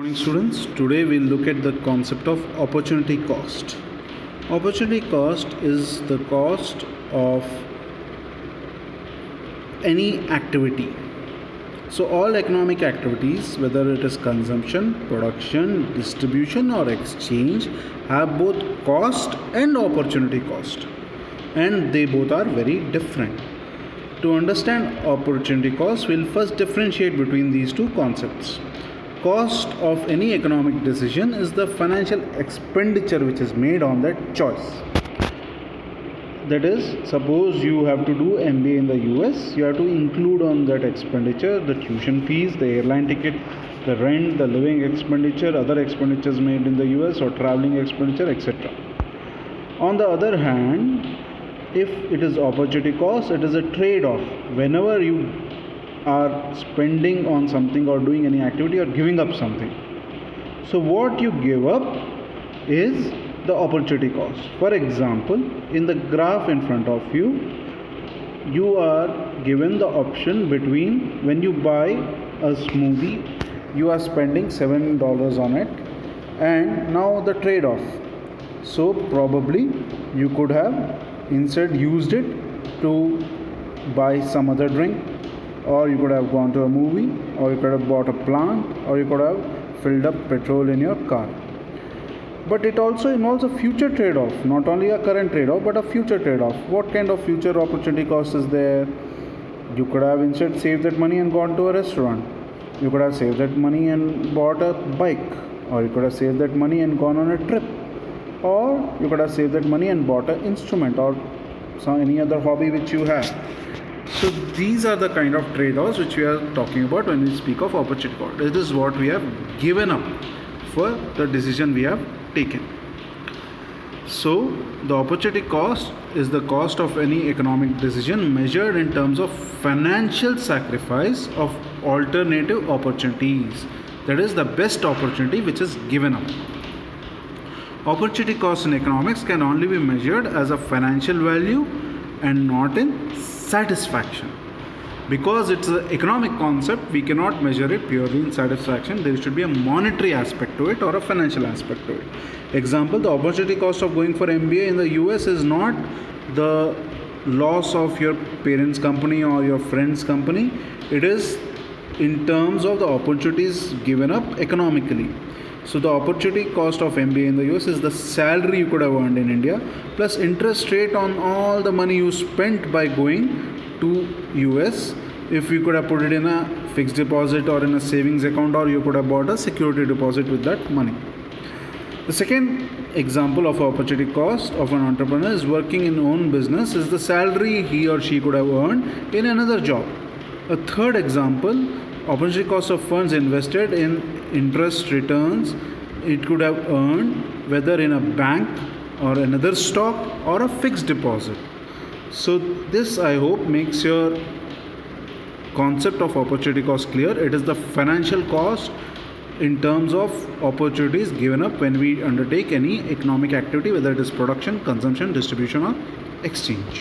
Morning students, today we'll look at the concept of opportunity cost. Opportunity cost is the cost of any activity. So all economic activities, whether it is consumption, production, distribution or exchange, have both cost and opportunity cost, and they both are very different. To understand opportunity cost, we'll first differentiate between these two concepts. Cost of any economic decision is the financial expenditure which is made on that choice. That is, suppose you have to do MBA in the US, you have to include on that expenditure the tuition fees, the airline ticket, the rent, the living expenditure, other expenditures made in the US or traveling expenditure, etc. On the other hand, if it is opportunity cost, it is a trade-off. Whenever you are spending on something or doing any activity or giving up something, so what you give up is the opportunity cost. For example, in the graph in front of you, you are given the option between, when you buy a smoothie, you are spending $7 on it, and now the trade-off. So probably you could have instead used it to buy some other drink, or you could have gone to a movie, or you could have bought a plant, or you could have filled up petrol in your car. But it also involves a future trade-off, not only a current trade-off but a future trade-off. What kind of future opportunity cost is there? You could have instead saved that money and gone to a restaurant. You could have saved that money and bought a bike, or you could have saved that money and gone on a trip, or you could have saved that money and bought an instrument or any other hobby which you have. So these are the kind of trade-offs which we are talking about when we speak of opportunity cost. It is what we have given up for the decision we have taken. So the opportunity cost is the cost of any economic decision measured in terms of financial sacrifice of alternative opportunities. That is the best opportunity which is given up. Opportunity cost in economics can only be measured as a financial value and not in satisfaction. Because it's an economic concept, we cannot measure it purely in satisfaction. There should be a monetary aspect to it or a financial aspect to it. Example, the opportunity cost of going for MBA in the US is not the loss of your parents' company or your friend's company. It is in terms of the opportunities given up economically. So the opportunity cost of MBA in the US is the salary you could have earned in India plus interest rate on all the money you spent by going to US. If you could have put it in a fixed deposit or in a savings account, or you could have bought a security deposit with that money. The second example of opportunity cost of an entrepreneur is working in own business is the salary he or she could have earned in another job. A third example, opportunity cost of funds invested in interest returns it could have earned whether in a bank or another stock or a fixed deposit. So this, I hope, makes your concept of opportunity cost clear. It is the financial cost in terms of opportunities given up when we undertake any economic activity, whether it is production, consumption, distribution or exchange.